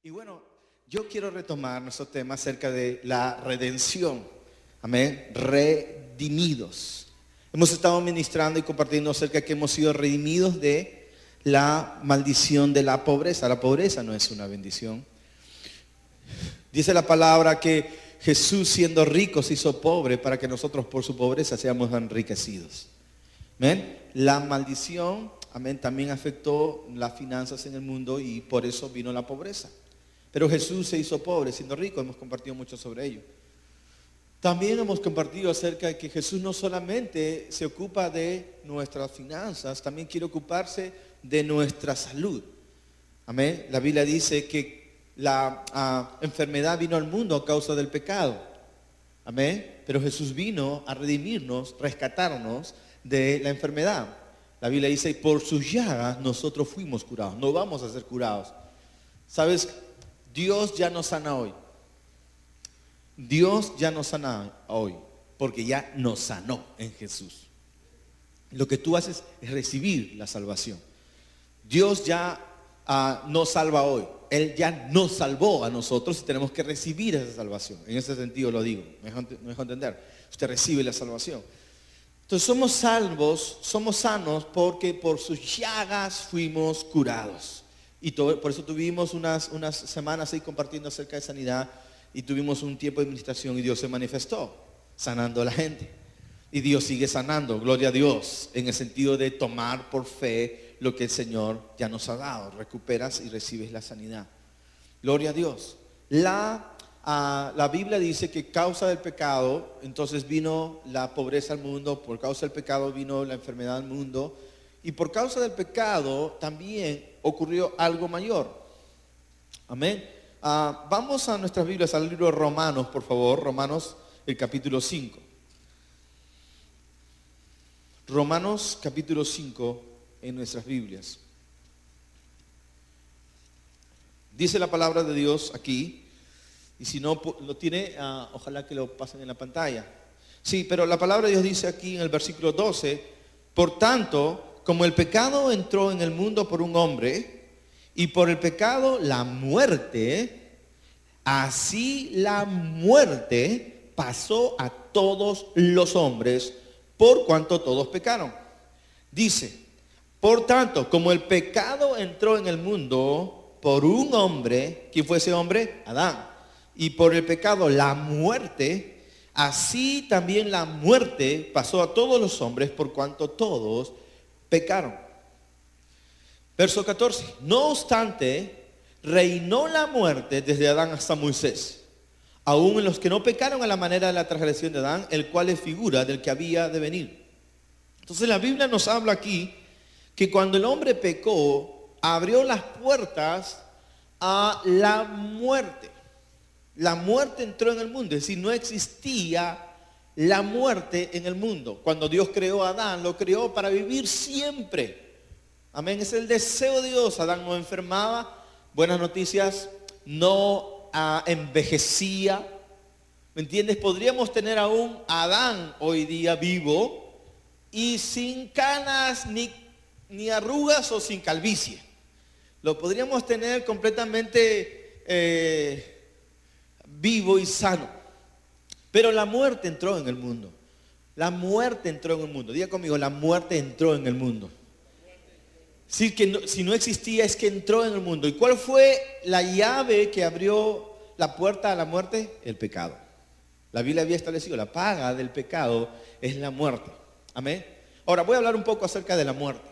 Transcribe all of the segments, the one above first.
Y bueno, yo quiero retomar nuestro tema acerca de la redención. Amén. Redimidos. Hemos estado ministrando y compartiendo acerca de que hemos sido redimidos de la maldición de la pobreza. La pobreza no es una bendición. Dice la palabra que Jesús, siendo rico, se hizo pobre para que nosotros por su pobreza seamos enriquecidos. Amén. La maldición, amén, también afectó las finanzas en el mundo y por eso vino la pobreza. Pero Jesús se hizo pobre siendo rico. Hemos compartido mucho sobre ello. También hemos compartido acerca de que Jesús no solamente se ocupa de nuestras finanzas, también quiere ocuparse de nuestra salud. Amén. La Biblia dice que la enfermedad vino al mundo a causa del pecado. Amén. Pero Jesús vino a redimirnos, rescatarnos de la enfermedad. La Biblia dice, por sus llagas nosotros fuimos curados. No vamos a ser curados. ¿Sabes? Dios ya nos sana hoy. Dios ya nos sana hoy, porque ya nos sanó en Jesús. Lo que tú haces es recibir la salvación. Dios ya nos salva hoy. Él ya nos salvó a nosotros y tenemos que recibir esa salvación. En ese sentido lo digo, me dejo entender. Usted recibe la salvación. Entonces somos salvos, somos sanos porque por sus llagas fuimos curados. Y por eso tuvimos unas semanas ahí compartiendo acerca de sanidad y tuvimos un tiempo de administración y Dios se manifestó sanando a la gente. Y Dios sigue sanando, gloria a Dios, en el sentido de tomar por fe lo que el Señor ya nos ha dado. Recuperas y recibes la sanidad. Gloria a Dios. La Biblia dice que causa del pecado, entonces vino la pobreza al mundo, por causa del pecado vino la enfermedad al mundo. Y por causa del pecado también ocurrió algo mayor. Amén. Vamos a nuestras Biblias, al libro de Romanos, por favor. Romanos, el capítulo 5. Romanos, capítulo 5, en nuestras Biblias. Dice la palabra de Dios aquí. Y si no lo tiene, ojalá que lo pasen en la pantalla. Sí, pero la palabra de Dios dice aquí en el versículo 12. Por tanto, como el pecado entró en el mundo por un hombre, y por el pecado la muerte, así la muerte pasó a todos los hombres, por cuanto todos pecaron. Dice, por tanto, como el pecado entró en el mundo por un hombre, ¿quién fue ese hombre? Adán. Y por el pecado la muerte, así también la muerte pasó a todos los hombres, por cuanto todos pecaron. Verso 14. No obstante, reinó la muerte desde Adán hasta Moisés, aún en los que no pecaron a la manera de la transgresión de Adán, el cual es figura del que había de venir. Entonces la Biblia nos habla aquí que cuando el hombre pecó, abrió las puertas a la muerte. La muerte entró en el mundo, es decir, no existía la muerte en el mundo. Cuando Dios creó a Adán, lo creó para vivir siempre. Amén, es el deseo de Dios. Adán no enfermaba, buenas noticias, no envejecía. ¿Me entiendes? Podríamos tener aún a Adán hoy día vivo y sin canas ni arrugas o sin calvicie. Lo podríamos tener completamente vivo y sano. Pero la muerte entró en el mundo. La muerte entró en el mundo. Diga conmigo, la muerte entró en el mundo. Sí, que no, si no existía es que entró en el mundo. ¿Y cuál fue la llave que abrió la puerta a la muerte? El pecado. La Biblia había establecido, la paga del pecado es la muerte. Amén. Ahora voy a hablar un poco acerca de la muerte.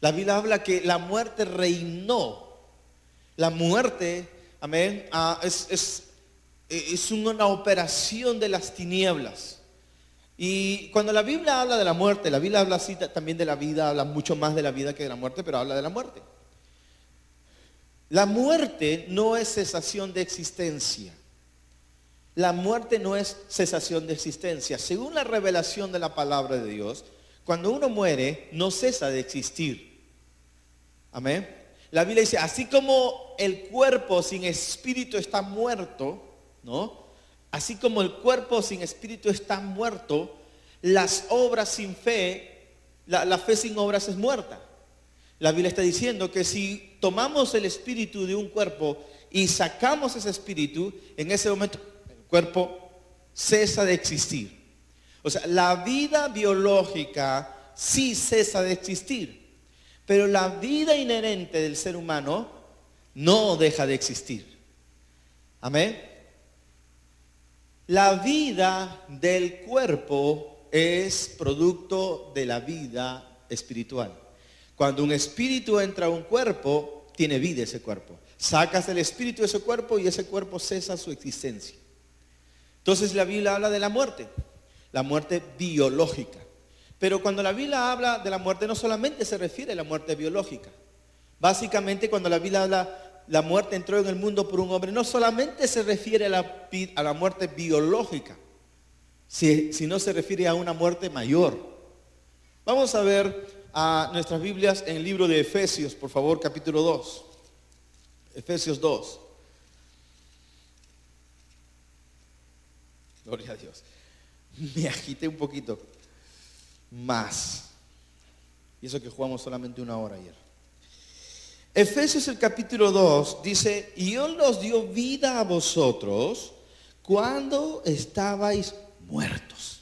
La Biblia habla que la muerte reinó. La muerte, amén, es una operación de las tinieblas. Y cuando la Biblia habla de la muerte, la Biblia habla así también de la vida, habla mucho más de la vida que de la muerte, pero habla de la muerte. La muerte no es cesación de existencia. La muerte no es cesación de existencia. Según la revelación de la palabra de Dios, cuando uno muere, no cesa de existir. Amén. La Biblia dice, así como el cuerpo sin espíritu está muerto, ¿no? Así como el cuerpo sin espíritu está muerto, las obras sin fe, la fe sin obras es muerta. La Biblia está diciendo que si tomamos el espíritu de un cuerpo y sacamos ese espíritu, en ese momento el cuerpo cesa de existir. O sea, la vida biológica sí cesa de existir, pero la vida inherente del ser humano no deja de existir. Amén. La vida del cuerpo es producto de la vida espiritual. Cuando un espíritu entra a un cuerpo, tiene vida ese cuerpo. Sacas el espíritu de ese cuerpo y ese cuerpo cesa su existencia. Entonces la Biblia habla de la muerte biológica. Pero cuando la Biblia habla de la muerte, no solamente se refiere a la muerte biológica. Básicamente, cuando la Biblia habla la muerte entró en el mundo por un hombre, no solamente se refiere a la muerte biológica, sino se refiere a una muerte mayor. Vamos a ver a nuestras Biblias en el libro de Efesios, por favor, capítulo 2. Efesios 2. Gloria a Dios. Me agité un poquito más. Y eso que jugamos solamente 1 hora ayer. Efesios el capítulo 2 dice: y Dios los dio vida a vosotros cuando estabais muertos.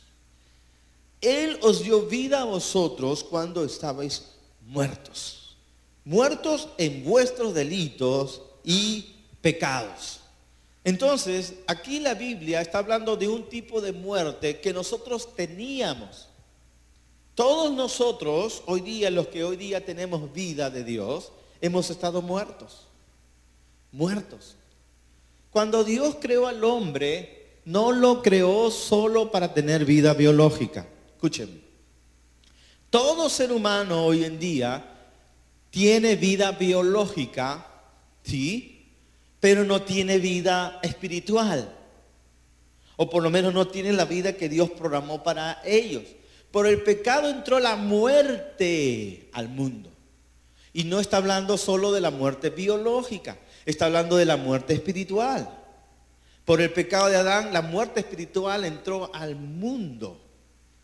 Él os dio vida a vosotros cuando estabais muertos. Muertos en vuestros delitos y pecados. Entonces, aquí la Biblia está hablando de un tipo de muerte que nosotros teníamos. Todos nosotros, hoy día, los que hoy día tenemos vida de Dios, hemos estado muertos. Cuando Dios creó al hombre, no lo creó solo para tener vida biológica. Escuchen, todo ser humano hoy en día tiene vida biológica, ¿sí? Pero no tiene vida espiritual. O por lo menos no tiene la vida que Dios programó para ellos. Por el pecado entró la muerte al mundo. Y no está hablando solo de la muerte biológica, está hablando de la muerte espiritual. Por el pecado de Adán, la muerte espiritual entró al mundo,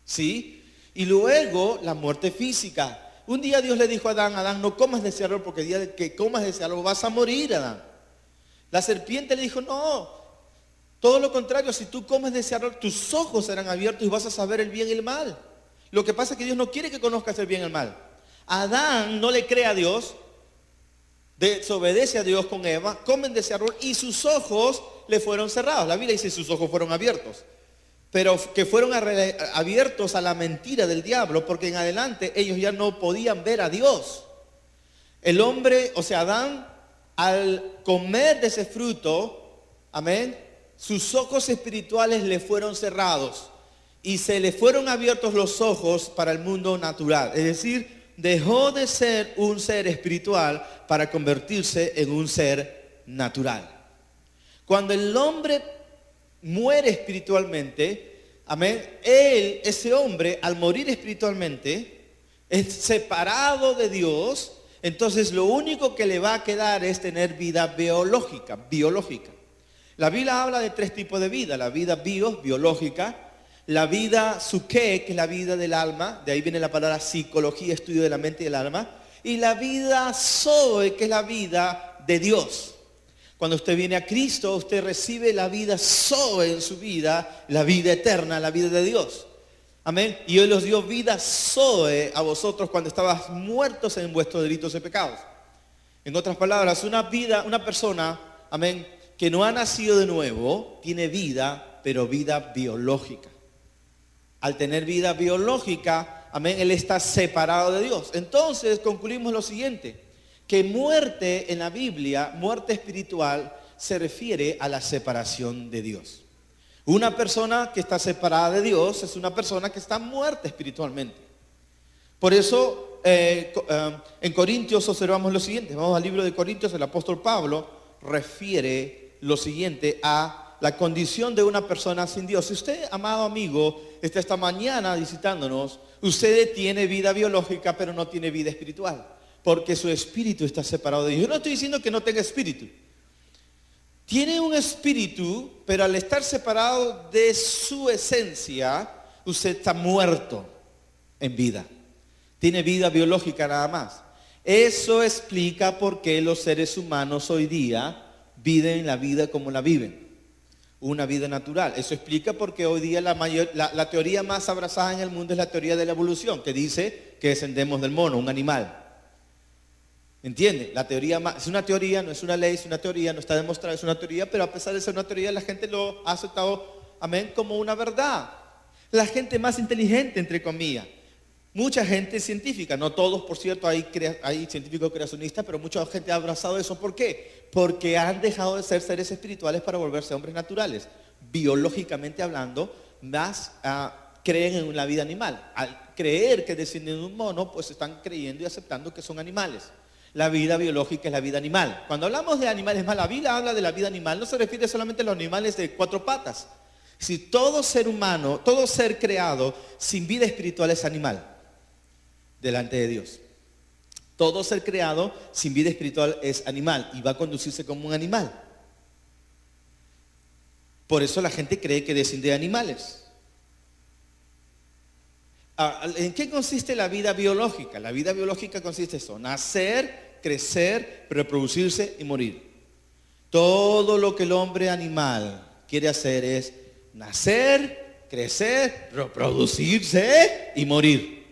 ¿sí? Y luego la muerte física. Un día Dios le dijo a Adán: Adán, no comas de ese árbol, porque el día que comas de ese árbol vas a morir, Adán. La serpiente le dijo: no, todo lo contrario, si tú comes de ese árbol, tus ojos serán abiertos y vas a saber el bien y el mal. Lo que pasa es que Dios no quiere que conozcas el bien y el mal. Adán no le cree a Dios, desobedece a Dios con Eva, comen de ese árbol y sus ojos le fueron cerrados. La Biblia dice sus ojos fueron abiertos, pero que fueron abiertos a la mentira del diablo, porque en adelante ellos ya no podían ver a Dios. El hombre, o sea, Adán, al comer de ese fruto, amén, sus ojos espirituales le fueron cerrados y se le fueron abiertos los ojos para el mundo natural. Es decir, dejó de ser un ser espiritual para convertirse en un ser natural. Cuando el hombre muere espiritualmente, amén, ese hombre, al morir espiritualmente, es separado de Dios. Entonces lo único que le va a quedar es tener vida biológica. La Biblia habla de 3 tipos de vida: la vida biológica, la vida psuké, que es la vida del alma, de ahí viene la palabra psicología, estudio de la mente y del alma, y la vida zoe, que es la vida de Dios. Cuando usted viene a Cristo, usted recibe la vida zoe en su vida, la vida eterna, la vida de Dios. Amén. Y Él os dio vida zoe a vosotros cuando estabas muertos en vuestros delitos y pecados. En otras palabras, una persona, amén, que no ha nacido de nuevo, tiene vida, pero vida biológica. Al tener vida biológica, amén, él está separado de Dios. Entonces concluimos lo siguiente: que muerte en la Biblia, muerte espiritual, se refiere a la separación de Dios. Una persona que está separada de Dios es una persona que está muerta espiritualmente. Por eso en Corintios observamos lo siguiente. Vamos al libro de Corintios. El apóstol Pablo refiere lo siguiente a la condición de una persona sin Dios. Si usted, amado amigo, está esta mañana visitándonos, usted tiene vida biológica pero no tiene vida espiritual, porque su espíritu está separado de Dios. Yo no estoy diciendo que no tenga espíritu. Tiene un espíritu, pero al estar separado de su esencia, usted está muerto en vida. Tiene vida biológica nada más. Eso explica por qué los seres humanos hoy día viven la vida como la viven. Una vida natural. Eso explica por qué hoy día la teoría más abrazada en el mundo es la teoría de la evolución, que dice que descendemos del mono, un animal. ¿Entiende? La teoría es una teoría, no es una ley, es una teoría, no está demostrado, es una teoría, pero a pesar de ser una teoría, la gente lo ha aceptado, amén, como una verdad. La gente más inteligente, entre comillas. Mucha gente científica, no todos, por cierto, hay científicos creacionistas, pero mucha gente ha abrazado eso. ¿Por qué? Porque han dejado de ser seres espirituales para volverse hombres naturales. Biológicamente hablando, más creen en la vida animal. Al creer que descienden de un mono, pues están creyendo y aceptando que son animales. La vida biológica es la vida animal. Cuando hablamos de animales, más la Biblia habla de la vida animal, no se refiere solamente a los animales de 4 patas. Si todo ser humano, todo ser creado sin vida espiritual es animal delante de Dios. Todo ser creado sin vida espiritual es animal y va a conducirse como un animal. Por eso la gente cree que desciende de animales. ¿En qué consiste la vida biológica? La vida biológica consiste en eso: nacer, crecer, reproducirse y morir. Todo lo que el hombre animal quiere hacer es nacer, crecer, reproducirse y morir.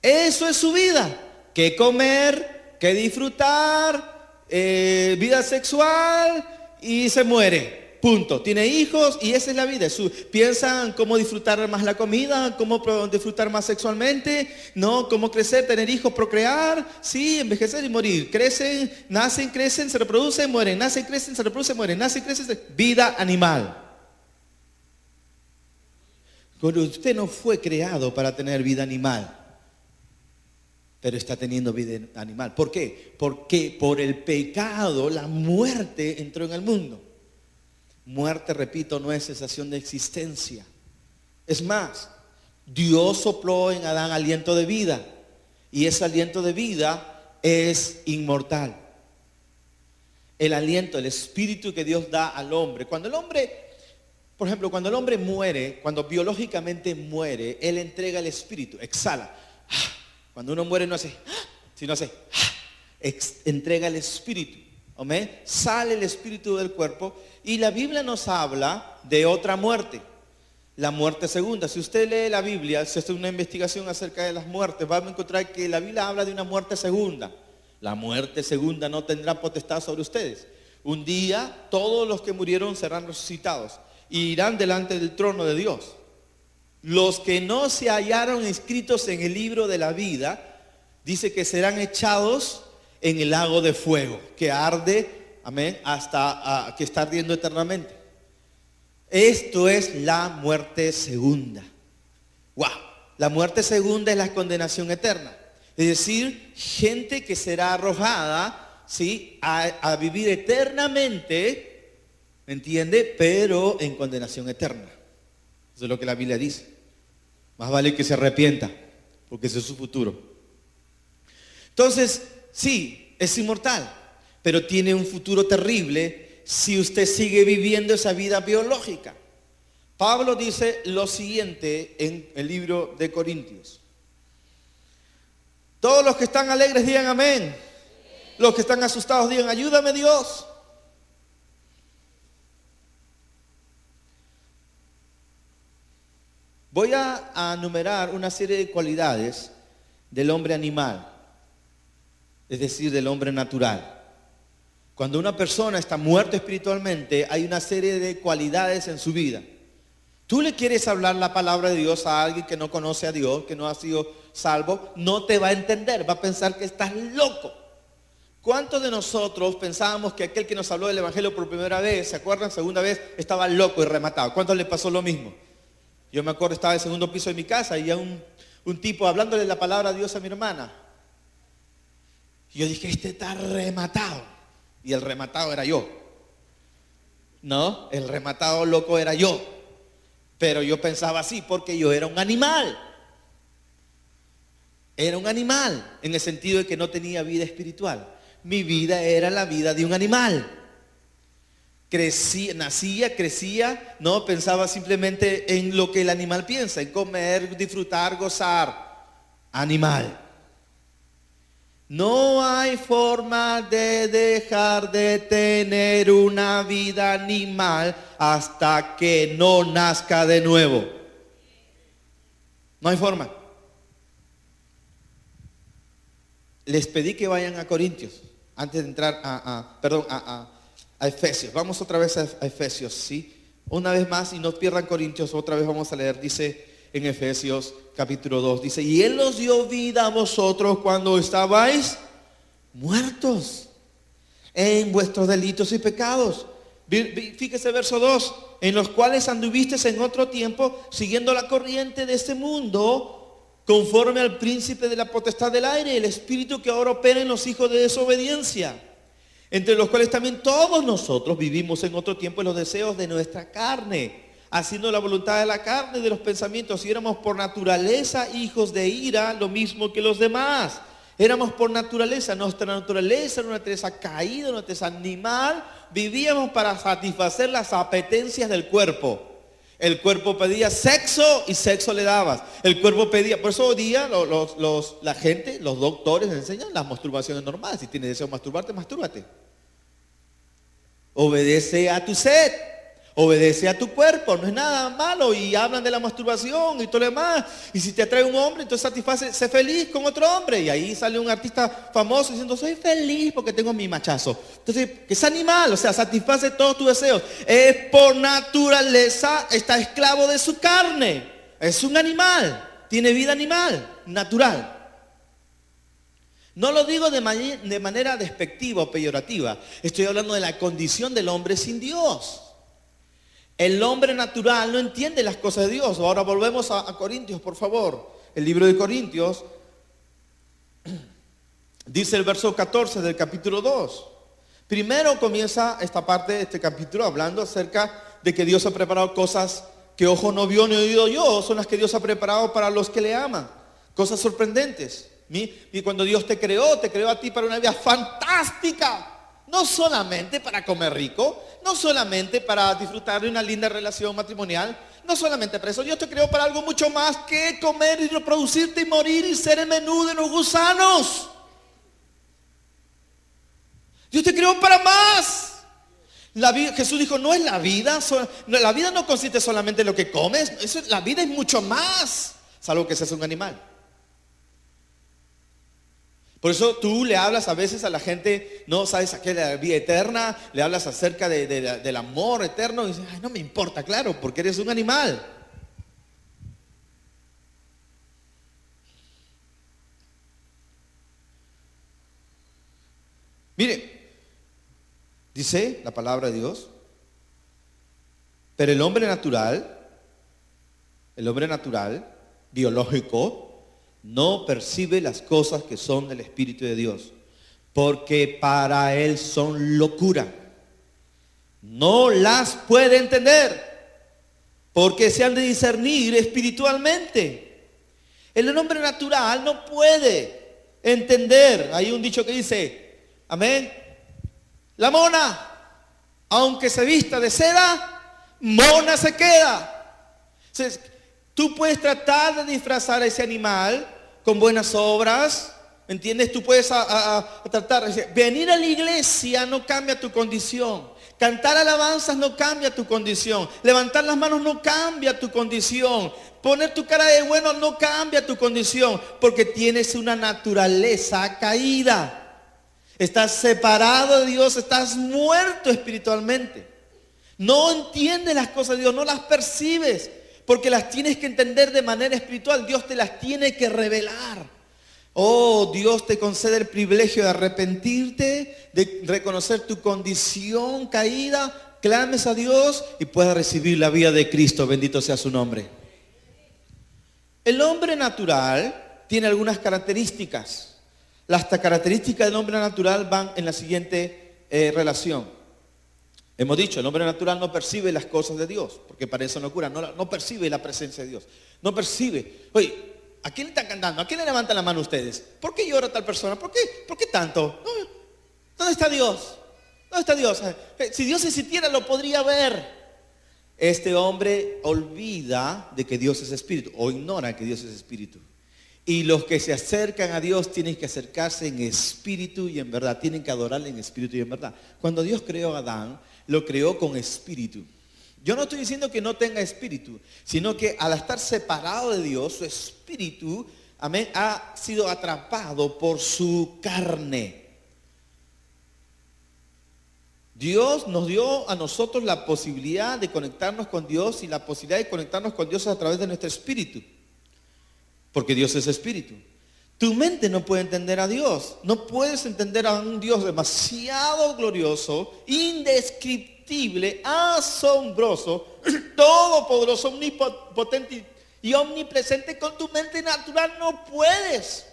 Eso es su vida. ¿Qué comer? ¿Qué disfrutar? Vida sexual y se muere. Punto. Tiene hijos y esa es la vida. Piensan cómo disfrutar más la comida, cómo disfrutar más sexualmente, ¿no? Cómo crecer, tener hijos, procrear, sí, envejecer y morir. Crecen, nacen, crecen, se reproducen, mueren. Nacen, crecen, se reproducen, mueren. Nacen, crecen, vida animal. Pero usted no fue creado para tener vida animal, pero está teniendo vida animal. ¿Por qué? Porque por el pecado la muerte entró en el mundo. Muerte, repito, no es cesación de existencia. Es más, Dios sopló en Adán aliento de vida y ese aliento de vida es inmortal. El aliento, el espíritu que Dios da al hombre. Cuando el hombre, por ejemplo, cuando el hombre muere, cuando biológicamente muere, él entrega el espíritu, exhala. Cuando uno muere no hace, sino hace, entrega el espíritu. ¿Amén? Sale el espíritu del cuerpo y la Biblia nos habla de otra muerte, la muerte segunda. Si usted lee la Biblia, si hace una investigación acerca de las muertes, va a encontrar que la Biblia habla de una muerte segunda. La muerte segunda no tendrá potestad sobre ustedes. Un día todos los que murieron serán resucitados y irán delante del trono de Dios. Los que no se hallaron inscritos en el libro de la vida, dice que serán echados en el lago de fuego, que arde, amén, hasta que está ardiendo eternamente. Esto es la muerte segunda. Wow, la muerte segunda es la condenación eterna. Es decir, gente que será arrojada, ¿sí?, a vivir eternamente, ¿me entiende? Pero en condenación eterna. Eso es lo que la Biblia dice. Más vale que se arrepienta, porque ese es su futuro. Entonces, sí, es inmortal, pero tiene un futuro terrible si usted sigue viviendo esa vida biológica. Pablo dice lo siguiente en el libro de Corintios. Todos los que están alegres digan amén. Los que están asustados digan ayúdame Dios. Voy a enumerar una serie de cualidades del hombre animal, es decir, del hombre natural. Cuando una persona está muerta espiritualmente, hay una serie de cualidades en su vida. Tú le quieres hablar la palabra de Dios a alguien que no conoce a Dios, que no ha sido salvo, no te va a entender, va a pensar que estás loco. ¿Cuántos de nosotros pensábamos que aquel que nos habló del evangelio por primera vez, ¿se acuerdan? Segunda vez, estaba loco y rematado? ¿Cuántos le pasó lo mismo? Yo me acuerdo, estaba en el segundo piso de mi casa y un tipo hablándole la palabra de Dios a mi hermana. Y yo dije, este está rematado. Y el rematado era yo. No, el rematado loco era yo. Pero yo pensaba así porque yo era un animal. Era un animal en el sentido de que no tenía vida espiritual. Mi vida era la vida de un animal. Nacía, crecía, no pensaba simplemente en lo que el animal piensa, en comer, disfrutar, gozar. Animal. No hay forma de dejar de tener una vida animal hasta que no nazca de nuevo. No hay forma. Les pedí que vayan a Corintios antes de entrar a Efesios. Vamos otra vez a Efesios, ¿sí? Una vez más, y no pierdan Corintios, otra vez vamos a leer, dice en Efesios capítulo 2, dice, y Él os dio vida a vosotros cuando estabais muertos en vuestros delitos y pecados. Fíjese verso 2, en los cuales anduvisteis en otro tiempo, siguiendo la corriente de este mundo, conforme al príncipe de la potestad del aire, el espíritu que ahora opera en los hijos de desobediencia, entre los cuales también todos nosotros vivimos en otro tiempo en los deseos de nuestra carne, haciendo la voluntad de la carne y de los pensamientos, y éramos por naturaleza hijos de ira, lo mismo que los demás. Éramos por naturaleza, nuestra naturaleza era una naturaleza caída, una naturaleza animal, vivíamos para satisfacer las apetencias del cuerpo. El cuerpo pedía sexo y sexo le dabas. El cuerpo pedía, por eso hoy día la gente, los doctores enseñan las masturbaciones normales. Si tienes deseo de masturbarte, mastúrbate. Obedece a tu sed. Obedece a tu cuerpo, no es nada malo. Y hablan de la masturbación y todo lo demás. Y si te atrae un hombre, entonces satisface, sé feliz con otro hombre. Y ahí sale un artista famoso diciendo, soy feliz porque tengo mi machazo. Entonces, que es animal, o sea, satisface todos tus deseos. Es por naturaleza, está esclavo de su carne. Es un animal, tiene vida animal, natural. No lo digo de manera despectiva o peyorativa. Estoy hablando de la condición del hombre sin Dios. El hombre natural no entiende las cosas de Dios. Ahora volvemos a Corintios, por favor. El libro de Corintios, dice el verso 14 del capítulo 2. Primero comienza esta parte de este capítulo hablando acerca de que Dios ha preparado cosas que ojo no vio ni oído yo. Son las que Dios ha preparado para los que le aman. Cosas sorprendentes. Y cuando Dios te creó a ti para una vida fantástica. No solamente para comer rico, no solamente para disfrutar de una linda relación matrimonial, no solamente para eso. Dios te creó para algo mucho más que comer y reproducirte y morir y ser el menú de los gusanos. Dios te creó para más. Jesús dijo, no es la vida, la vida no consiste solamente en lo que comes, la vida es mucho más, salvo que seas un animal. Por eso tú le hablas a veces a la gente, no sabes a qué la vida eterna, le hablas acerca del amor eterno y dices, ay, no me importa, claro, porque eres un animal. Mire, dice la palabra de Dios, pero el hombre natural, biológico, no percibe las cosas que son del Espíritu de Dios, porque para él son locura. No las puede entender, porque se han de discernir espiritualmente. El hombre natural no puede entender. Hay un dicho que dice, amén, la mona, aunque se vista de seda, mona se queda. Entonces, tú puedes tratar de disfrazar a ese animal con buenas obras, ¿entiendes? Tú puedes tratar, venir a la iglesia no cambia tu condición, cantar alabanzas no cambia tu condición, levantar las manos no cambia tu condición, poner tu cara de bueno no cambia tu condición, porque tienes una naturaleza caída, estás separado de Dios, estás muerto espiritualmente, no entiendes las cosas de Dios, no las percibes, porque las tienes que entender de manera espiritual. Dios te las tiene que revelar. Oh, Dios te concede el privilegio de arrepentirte, de reconocer tu condición caída, clames a Dios y puedas recibir la vida de Cristo. Bendito sea su nombre. El hombre natural tiene algunas características. Las características del hombre natural van en la siguiente relación. Hemos dicho, el hombre natural no percibe las cosas de Dios, porque para eso no cura, no percibe la presencia de Dios, no percibe. Oye, ¿a quién le están cantando? ¿A quién le levantan la mano ustedes? ¿Por qué llora tal persona? ¿Por qué tanto? ¿Dónde está Dios? ¿Dónde está Dios? Si Dios existiera lo podría ver. Este hombre olvida de que Dios es espíritu, o ignora que Dios es espíritu. Y los que se acercan a Dios tienen que acercarse en espíritu y en verdad. Tienen que adorarle en espíritu y en verdad. Cuando Dios creó a Adán, lo creó con espíritu. Yo no estoy diciendo que no tenga espíritu, sino que al estar separado de Dios, su espíritu, amén, ha sido atrapado por su carne. Dios nos dio a nosotros la posibilidad de conectarnos con Dios, y la posibilidad de conectarnos con Dios es a través de nuestro espíritu. Porque Dios es espíritu. Tu mente no puede entender a Dios. No puedes entender a un Dios demasiado glorioso, indescriptible, asombroso, todopoderoso, omnipotente y omnipresente. Con tu mente natural no puedes.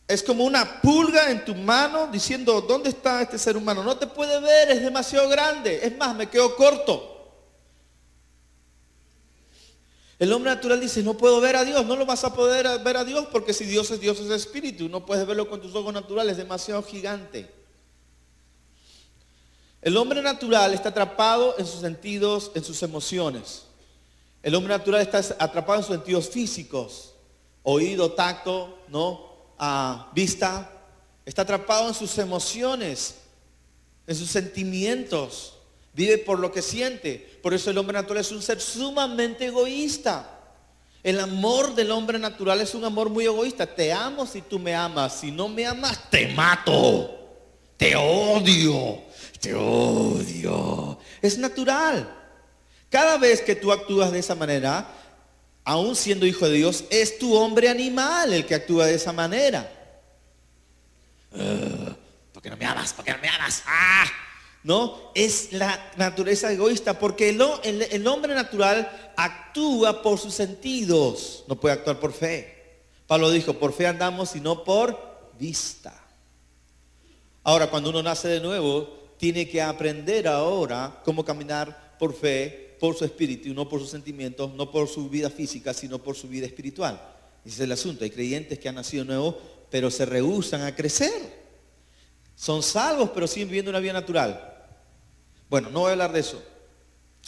Es como una pulga en tu mano diciendo, ¿dónde está este ser humano? No te puede ver, es demasiado grande. Es más, me quedo corto. El hombre natural dice, no puedo ver a Dios. No lo vas a poder ver a Dios, porque si Dios es espíritu. No puedes verlo con tus ojos naturales, es demasiado gigante. El hombre natural está atrapado en sus sentidos, en sus emociones. El hombre natural está atrapado en sus sentidos físicos. Oído, tacto, vista. Está atrapado en sus emociones, en sus sentimientos. Vive por lo que siente. Por eso el hombre natural es un ser sumamente egoísta. El amor del hombre natural es un amor muy egoísta. Te amo si tú me amas. Si no me amas, te mato. Te odio. Te odio. Es natural. Cada vez que tú actúas de esa manera, aún siendo hijo de Dios, es tu hombre animal el que actúa de esa manera. ¿Por qué no me amas? ¿Por qué no me amas? ¡Ah! ¿No? Es la naturaleza egoísta, porque el hombre natural actúa por sus sentidos, no puede actuar por fe. Pablo dijo, por fe andamos y no por vista. Ahora, cuando uno nace de nuevo, tiene que aprender ahora cómo caminar por fe, por su espíritu, no por sus sentimientos, no por su vida física, sino por su vida espiritual. Ese es el asunto. Hay creyentes que han nacido nuevos, pero se rehúsan a crecer. Son salvos, pero siguen viviendo una vida natural. Bueno, no voy a hablar de eso.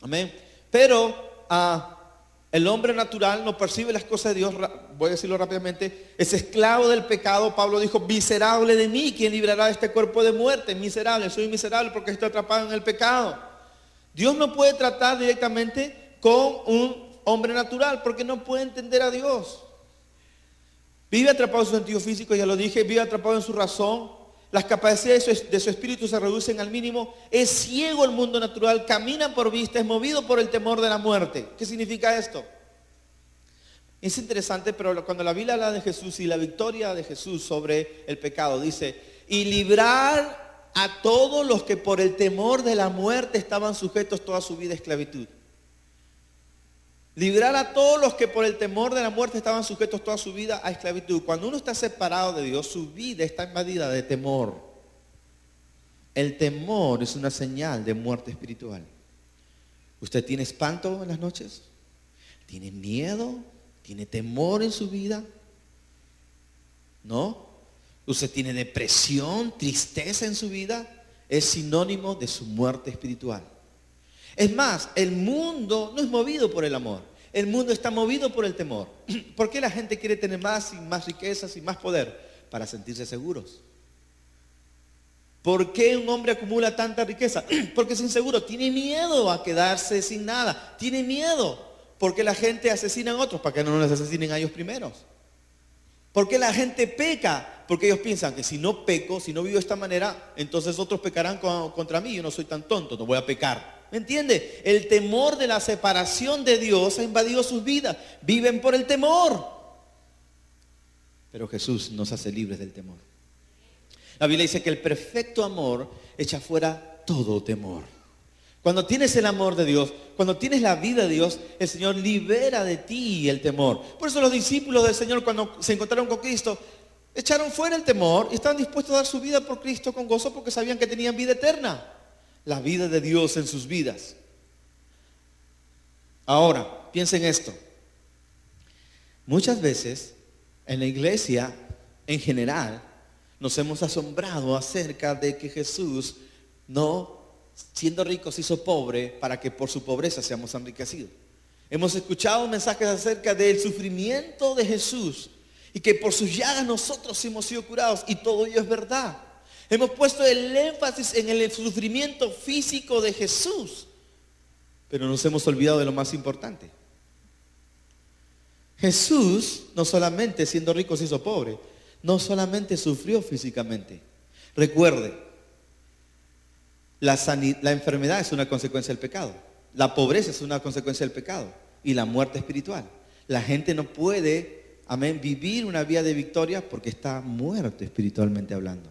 Amén. Pero el hombre natural no percibe las cosas de Dios. Voy a decirlo rápidamente. Es esclavo del pecado. Pablo dijo, miserable de mí, ¿quién librará de este cuerpo de muerte? Miserable, soy miserable porque estoy atrapado en el pecado. Dios no puede tratar directamente con un hombre natural porque no puede entender a Dios. Vive atrapado en su sentido físico, ya lo dije. Vive atrapado en su razón. Las capacidades de su espíritu se reducen al mínimo. Es ciego el mundo natural, camina por vista, es movido por el temor de la muerte. ¿Qué significa esto? Es interesante, pero cuando la Biblia habla de Jesús y la victoria de Jesús sobre el pecado, dice, y librar a todos los que por el temor de la muerte estaban sujetos toda su vida a esclavitud. Librar a todos los que por el temor de la muerte estaban sujetos toda su vida a esclavitud. Cuando uno está separado de Dios, su vida está invadida de temor. El temor es una señal de muerte espiritual. ¿Usted tiene espanto en las noches? ¿Tiene miedo? ¿Tiene temor en su vida? ¿No? ¿Usted tiene depresión, tristeza en su vida? Es sinónimo de su muerte espiritual. Es más, el mundo no es movido por el amor. El mundo está movido por el temor. ¿Por qué la gente quiere tener más y más riquezas y más poder? Para sentirse seguros. ¿Por qué un hombre acumula tanta riqueza? Porque es inseguro. Tiene miedo a quedarse sin nada. Tiene miedo. ¿Por qué la gente asesina a otros? Para que no les asesinen a ellos primeros. ¿Por qué la gente peca? Porque ellos piensan que si no peco, si no vivo de esta manera, entonces otros pecarán contra mí. Yo no soy tan tonto, no voy a pecar. ¿Me entiende? El temor de la separación de Dios ha invadido sus vidas. Viven por el temor. Pero Jesús nos hace libres del temor. La Biblia dice que el perfecto amor echa fuera todo temor. Cuando tienes el amor de Dios, cuando tienes la vida de Dios, el Señor libera de ti el temor. Por eso los discípulos del Señor, cuando se encontraron con Cristo, echaron fuera el temor y estaban dispuestos a dar su vida por Cristo con gozo porque sabían que tenían vida eterna. La vida de Dios en sus vidas. Ahora, piensen esto. Muchas veces en la iglesia en general nos hemos asombrado acerca de que Jesús, no siendo rico, se hizo pobre para que por su pobreza seamos enriquecidos. Hemos escuchado mensajes acerca del sufrimiento de Jesús y que por sus llagas nosotros hemos sido curados, y todo ello es verdad. Hemos puesto el énfasis en el sufrimiento físico de Jesús, pero nos hemos olvidado de lo más importante. Jesús, no solamente siendo rico se hizo pobre, no solamente sufrió físicamente. Recuerde, la enfermedad es una consecuencia del pecado. La pobreza es una consecuencia del pecado. Y la muerte espiritual. La gente no puede, amén, vivir una vida de victoria porque está muerto espiritualmente hablando.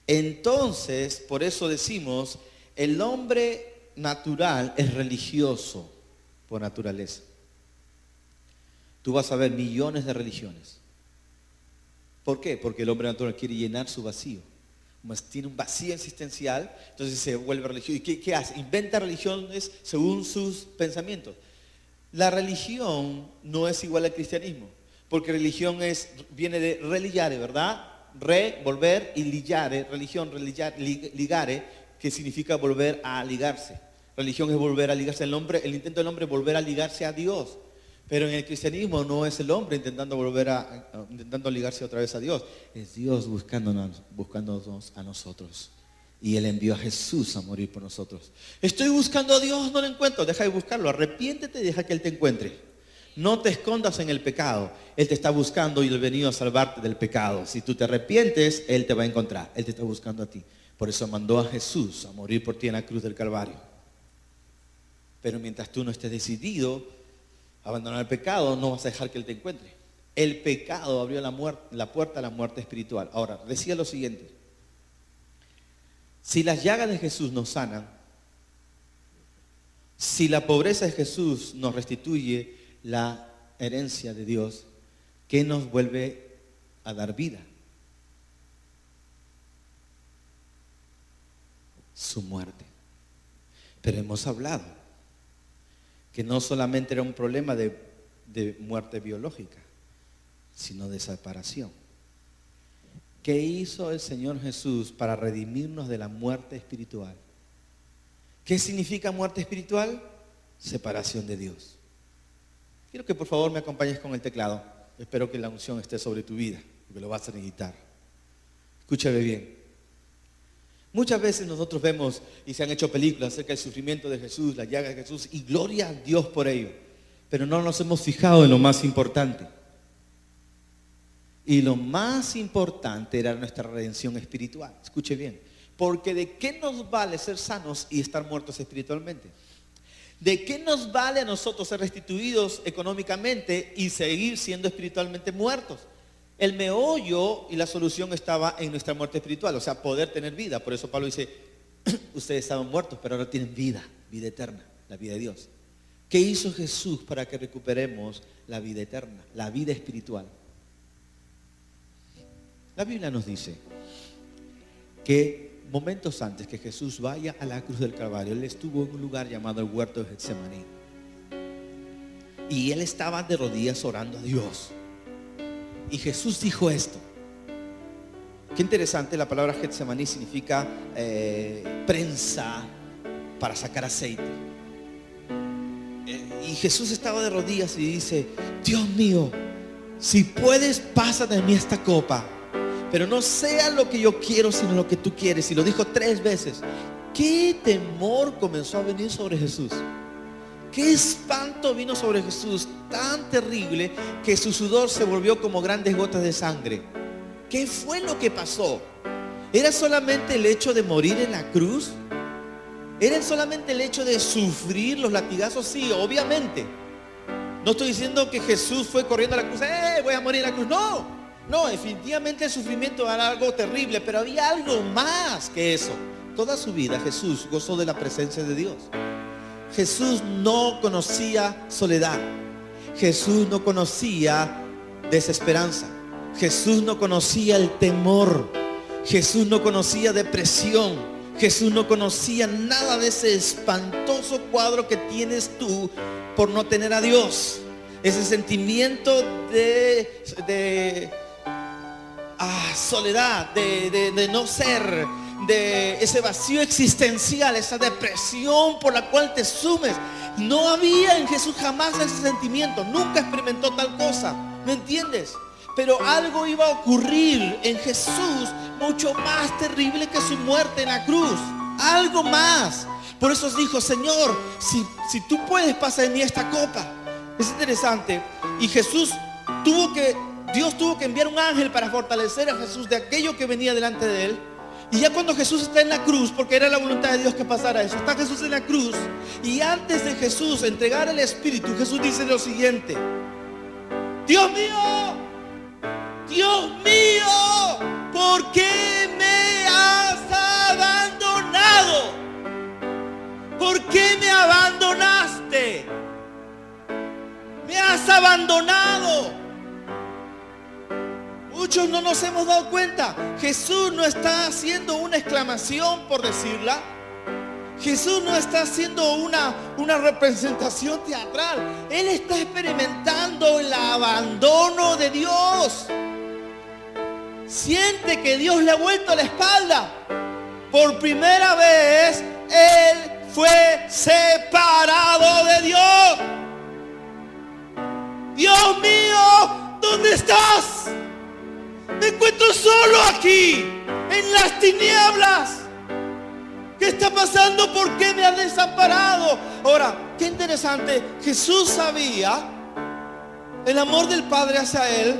Entonces, por eso decimos, el hombre natural es religioso por naturaleza. Tú vas a ver millones de religiones. ¿Por qué? Porque el hombre natural quiere llenar su vacío. Como tiene un vacío existencial, entonces se vuelve religioso. ¿Y qué hace? Inventa religiones según sus pensamientos. La religión no es igual al cristianismo, porque religión viene de religare, ¿verdad? Volver, y ligare, religión, ligare, que significa volver a ligarse. Religión es volver a ligarse. El intento del hombre es volver a ligarse a Dios. Pero en el cristianismo no es el hombre intentando ligarse otra vez a Dios. Es Dios buscándonos a nosotros. Y Él envió a Jesús a morir por nosotros. Estoy buscando a Dios, no lo encuentro. Deja de buscarlo, arrepiéntete y deja que Él te encuentre. No te escondas en el pecado. Él te está buscando y Él ha venido a salvarte del pecado. Si tú te arrepientes, Él te va a encontrar. Él te está buscando a ti. Por eso mandó a Jesús a morir por ti en la cruz del Calvario. Pero mientras tú no estés decidido a abandonar el pecado, no vas a dejar que Él te encuentre. El pecado abrió la puerta a la muerte espiritual. Ahora, decía lo siguiente. Si las llagas de Jesús nos sanan, si la pobreza de Jesús nos restituye la herencia de Dios, ¿qué nos vuelve a dar vida? Su muerte. Pero hemos hablado que no solamente era un problema de muerte biológica, sino de separación. ¿Qué hizo el Señor Jesús para redimirnos de la muerte espiritual? ¿Qué significa muerte espiritual? Separación de Dios. Quiero que por favor me acompañes con el teclado. Espero que la unción esté sobre tu vida, porque lo vas a necesitar. Escúchame bien. Muchas veces nosotros vemos y se han hecho películas acerca del sufrimiento de Jesús, la llaga de Jesús, y gloria a Dios por ello. Pero no nos hemos fijado en lo más importante. Y lo más importante era nuestra redención espiritual. Escuche bien. Porque ¿de qué nos vale ser sanos y estar muertos espiritualmente? ¿De qué nos vale a nosotros ser restituidos económicamente y seguir siendo espiritualmente muertos? El meollo y la solución estaba en nuestra muerte espiritual, o sea, poder tener vida. Por eso Pablo dice, ustedes estaban muertos, pero ahora tienen vida, vida eterna, la vida de Dios. ¿Qué hizo Jesús para que recuperemos la vida eterna, la vida espiritual? La Biblia nos dice que momentos antes que Jesús vaya a la cruz del Calvario, Él estuvo en un lugar llamado el huerto de Getsemaní. Y Él estaba de rodillas orando a Dios. Y Jesús dijo esto. Qué interesante, la palabra Getsemaní significa prensa para sacar aceite. Y Jesús estaba de rodillas y dice, Dios mío, si puedes, pasa de mí esta copa. Pero no sea lo que yo quiero, sino lo que tú quieres. Y lo dijo 3 veces. ¿Qué temor comenzó a venir sobre Jesús? ¿Qué espanto vino sobre Jesús tan terrible que su sudor se volvió como grandes gotas de sangre? ¿Qué fue lo que pasó? ¿Era solamente el hecho de morir en la cruz? ¿Era solamente el hecho de sufrir los latigazos? Sí, obviamente. No estoy diciendo que Jesús fue corriendo a la cruz, voy a morir en la cruz. No, definitivamente el sufrimiento era algo terrible, pero había algo más que eso. Toda su vida Jesús gozó de la presencia de Dios. Jesús no conocía soledad. Jesús no conocía desesperanza. Jesús no conocía el temor. Jesús no conocía depresión. Jesús no conocía nada de ese espantoso cuadro que tienes tú por no tener a Dios. Ese sentimiento de soledad, de no ser. de ese vacío existencial, esa depresión por la cual te sumes. No había en Jesús jamás ese sentimiento, nunca experimentó tal cosa, ¿me entiendes? Pero algo iba a ocurrir en Jesús mucho más terrible que su muerte en la cruz, algo más. Por eso dijo: Señor, si tú puedes, pasa de mí esta copa. Es interesante. Y Dios tuvo que enviar un ángel para fortalecer a Jesús de aquello que venía delante de él. Y ya cuando Jesús está en la cruz, porque era la voluntad de Dios que pasara eso, está Jesús en la cruz, y antes de Jesús entregar el Espíritu, Jesús dice lo siguiente: Dios mío, ¿por qué me has abandonado? ¿Por qué me abandonaste? Me has abandonado. Muchos no nos hemos dado cuenta. Jesús no está haciendo una exclamación por decirla. Jesús no está haciendo una representación teatral. Él está experimentando el abandono de Dios. Siente que Dios le ha vuelto la espalda. Por primera vez, Él fue separado de Dios. Dios mío, ¿dónde estás? Me encuentro solo aquí, en las tinieblas. ¿Qué está pasando? ¿Por qué me has desamparado? Ahora, qué interesante. Jesús sabía el amor del Padre hacia Él.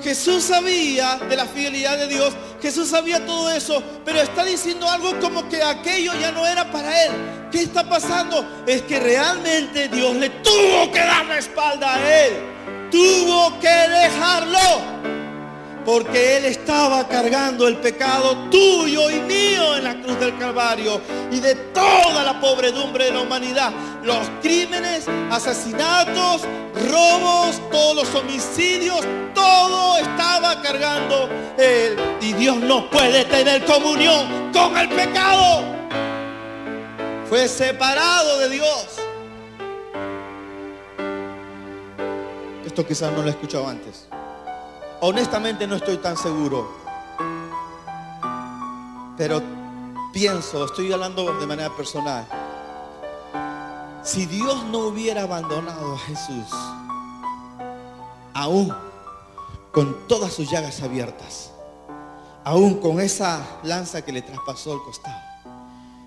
Jesús sabía de la fidelidad de Dios. Jesús sabía todo eso. Pero está diciendo algo como que aquello ya no era para Él. ¿Qué está pasando? Es que realmente Dios le tuvo que dar la espalda a Él. Tuvo que dejarlo. Porque Él estaba cargando el pecado tuyo y mío en la cruz del Calvario y de toda la pobredumbre de la humanidad. Los crímenes, asesinatos, robos, todos los homicidios, todo estaba cargando Él. Y Dios no puede tener comunión con el pecado. Fue separado de Dios. Esto quizás no lo he escuchado antes. Honestamente no estoy tan seguro, pero estoy hablando de manera personal. Si Dios no hubiera abandonado a Jesús, aún con todas sus llagas abiertas, aún con esa lanza que le traspasó el costado,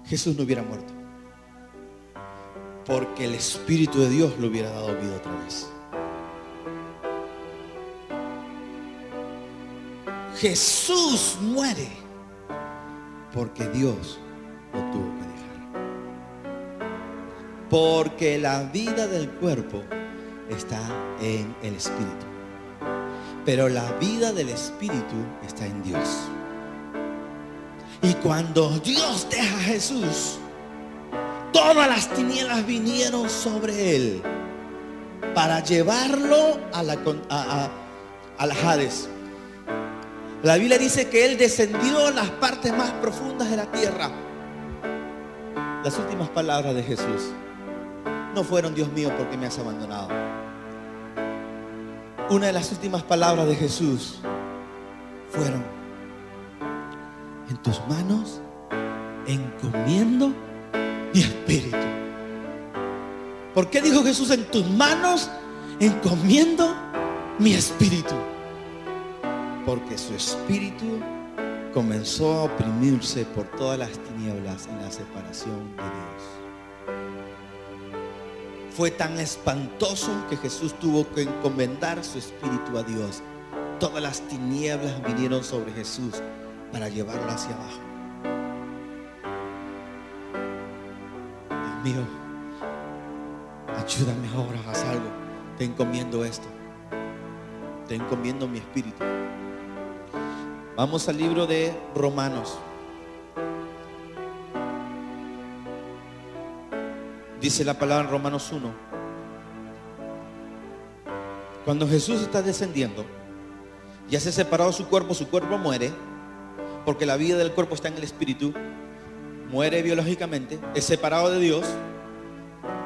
Jesús no hubiera muerto, porque el Espíritu de Dios le hubiera dado vida otra vez. Jesús muere porque Dios lo tuvo que dejar. Porque la vida del cuerpo está en el Espíritu, pero la vida del Espíritu está en Dios. Y cuando Dios deja a Jesús, todas las tinieblas vinieron sobre Él para llevarlo a la Hades. La Biblia dice que Él descendió a las partes más profundas de la tierra. Las últimas palabras de Jesús no fueron: Dios mío, ¿por qué me has abandonado? Una de las últimas palabras de Jesús fueron: en tus manos encomiendo mi espíritu. ¿Por qué dijo Jesús: en tus manos encomiendo mi espíritu? Porque su espíritu comenzó a oprimirse por todas las tinieblas en la separación de Dios. Fue tan espantoso que Jesús tuvo que encomendar su espíritu a Dios. Todas las tinieblas vinieron sobre Jesús para llevarlo hacia abajo. Dios mío, ayúdame ahora, haz algo. Te encomiendo esto. Te encomiendo mi espíritu. Vamos al libro de Romanos. Dice la palabra en Romanos 1. Cuando Jesús está descendiendo, ya se ha separado su cuerpo muere, porque la vida del cuerpo está en el espíritu, muere biológicamente, es separado de Dios,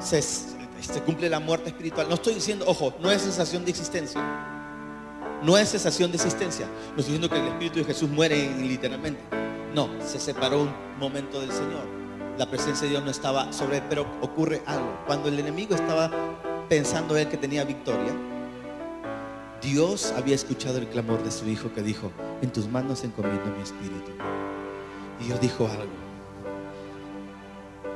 se cumple la muerte espiritual. No estoy diciendo, ojo, no es cesación de existencia. No es cesación de existencia. No estoy diciendo que el Espíritu de Jesús muere literalmente. No, se separó un momento del Señor. La presencia de Dios no estaba sobre él, pero ocurre algo. Cuando el enemigo estaba pensando él que tenía victoria, Dios había escuchado el clamor de su hijo que dijo: en tus manos encomiendo mi espíritu. Y Dios dijo algo: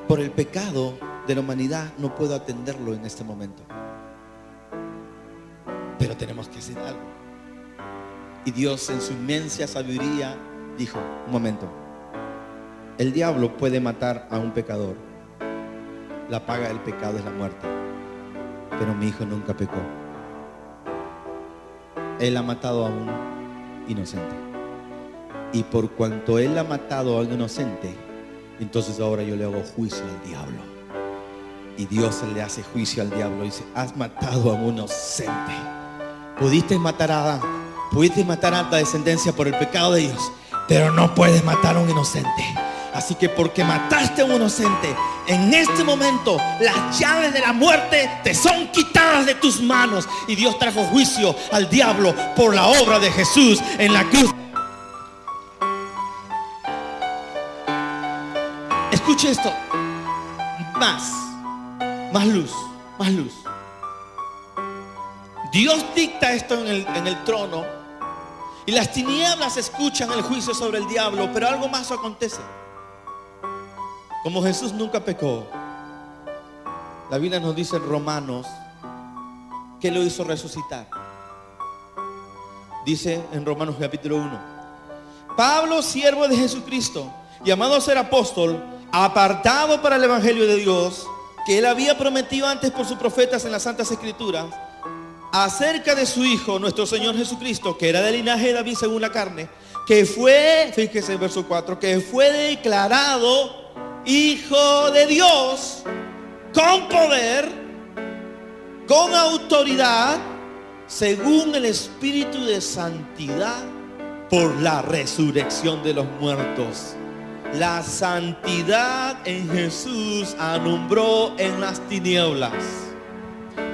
por el pecado de la humanidad no puedo atenderlo en este momento, pero tenemos que hacer algo. Y Dios, en su inmensa sabiduría, dijo: un momento, el diablo puede matar a un pecador, la paga del pecado es la muerte, pero mi hijo nunca pecó. Él ha matado a un inocente, y por cuanto él ha matado a un inocente, entonces ahora yo le hago juicio al diablo. Y Dios le hace juicio al diablo y dice: has matado a un inocente. Pudiste matar a Adán, pudiste matar a la descendencia por el pecado de ellos, pero no puedes matar a un inocente. Así que porque mataste a un inocente, en este momento las llaves de la muerte te son quitadas de tus manos. Y Dios trajo juicio al diablo por la obra de Jesús en la cruz. Escuche esto. Más luz, más luz. Dios dicta esto en el trono, y las tinieblas escuchan el juicio sobre el diablo, pero algo más acontece. Como Jesús nunca pecó, la Biblia nos dice en Romanos que lo hizo resucitar. Dice en Romanos capítulo 1: Pablo, siervo de Jesucristo, llamado a ser apóstol, apartado para el evangelio de Dios, que él había prometido antes por sus profetas en las Santas Escrituras, acerca de su Hijo, nuestro Señor Jesucristo, que era del linaje de David según la carne, que fue, fíjese en verso 4, que fue declarado Hijo de Dios con poder, con autoridad, según el Espíritu de santidad, por la resurrección de los muertos. La santidad en Jesús alumbró en las tinieblas.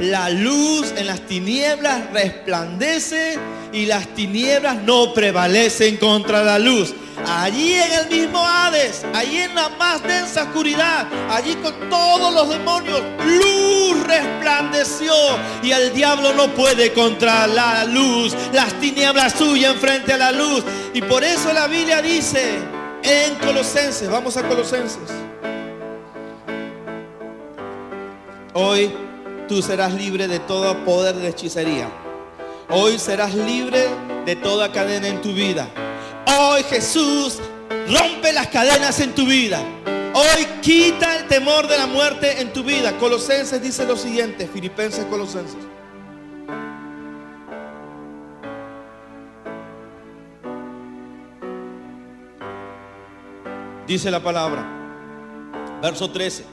La luz en las tinieblas resplandece, y las tinieblas no prevalecen contra la luz. Allí en el mismo Hades, allí en la más densa oscuridad, allí con todos los demonios, luz resplandeció, y el diablo no puede contra la luz. Las tinieblas huyen frente a la luz. Y por eso la Biblia dice en Colosenses, vamos a Colosenses: hoy tú serás libre de todo poder de hechicería. Hoy serás libre de toda cadena en tu vida. Hoy Jesús rompe las cadenas en tu vida. Hoy quita el temor de la muerte en tu vida. Colosenses dice lo siguiente, Filipenses, Colosenses. Dice la palabra, verso 13: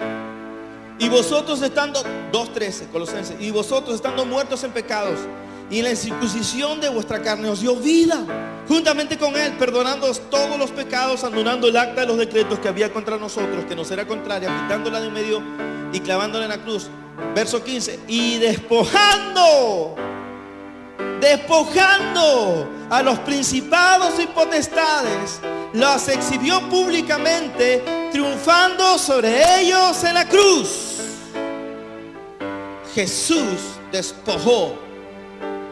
y vosotros estando, 2:13, Colosenses, y vosotros estando muertos en pecados y en la incircuncisión de vuestra carne, os dio vida juntamente con él, perdonándoos todos los pecados, anulando el acta de los decretos que había contra nosotros, que nos era contraria, quitándola de en medio y clavándola en la cruz. Verso 15: y despojando a los principados y potestades, los exhibió públicamente, triunfando sobre ellos en la cruz. Jesús despojó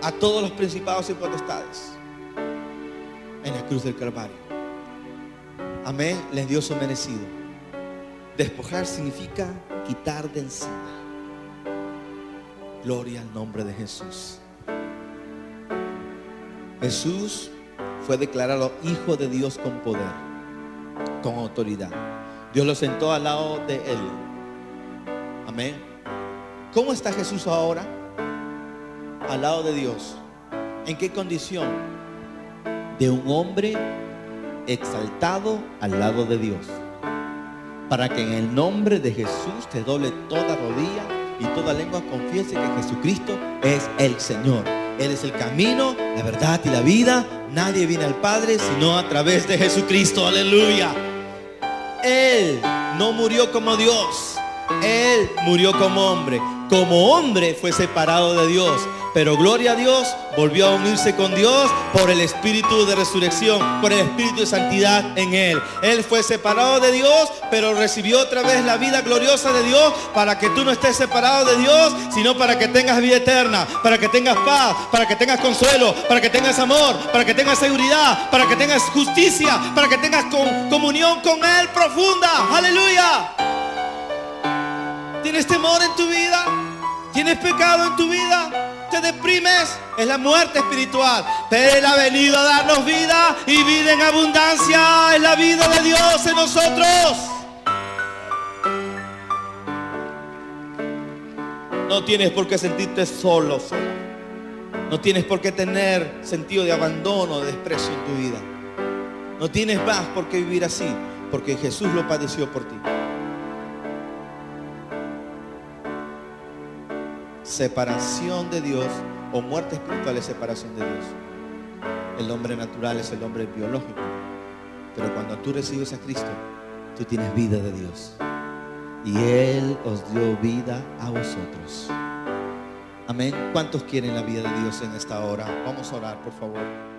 a todos los principados y potestades en la cruz del Calvario. Amén. Les dio su merecido. Despojar significa quitar de encima. Gloria al nombre de Jesús. Jesús fue declarado Hijo de Dios con poder, con autoridad. Dios lo sentó al lado de él. Amén. ¿Cómo está Jesús ahora? Al lado de Dios. ¿En qué condición? De un hombre exaltado al lado de Dios, para que en el nombre de Jesús te doble toda rodilla y toda lengua confiese que Jesucristo es el Señor. Él es el camino, la verdad y la vida. Nadie viene al Padre sino a través de Jesucristo. Aleluya. Él no murió como Dios, él murió como hombre. Como hombre fue separado de Dios, pero gloria a Dios, volvió a unirse con Dios por el espíritu de resurrección, por el espíritu de santidad en él. Él fue separado de Dios, pero recibió otra vez la vida gloriosa de Dios, para que tú no estés separado de Dios, sino para que tengas vida eterna, para que tengas paz, para que tengas consuelo, para que tengas amor, para que tengas seguridad, para que tengas justicia, para que tengas comunión con Él profunda. Aleluya. ¿Tienes temor en tu vida? ¿Tienes pecado en tu vida? ¿Te deprimes? Es la muerte espiritual. Pero Él ha venido a darnos vida, y vida en abundancia. Es la vida de Dios en nosotros. No tienes por qué sentirte solo, sola. No tienes por qué tener sentido de abandono, de desprecio en tu vida. No tienes más por qué vivir así, porque Jesús lo padeció por ti. Separación de Dios o muerte espiritual es separación de Dios. El hombre natural es el hombre biológico, pero cuando tú recibes a Cristo, tú tienes vida de Dios, y Él os dio vida a vosotros. Amén. ¿Cuántos quieren la vida de Dios en esta hora? Vamos a orar, por favor.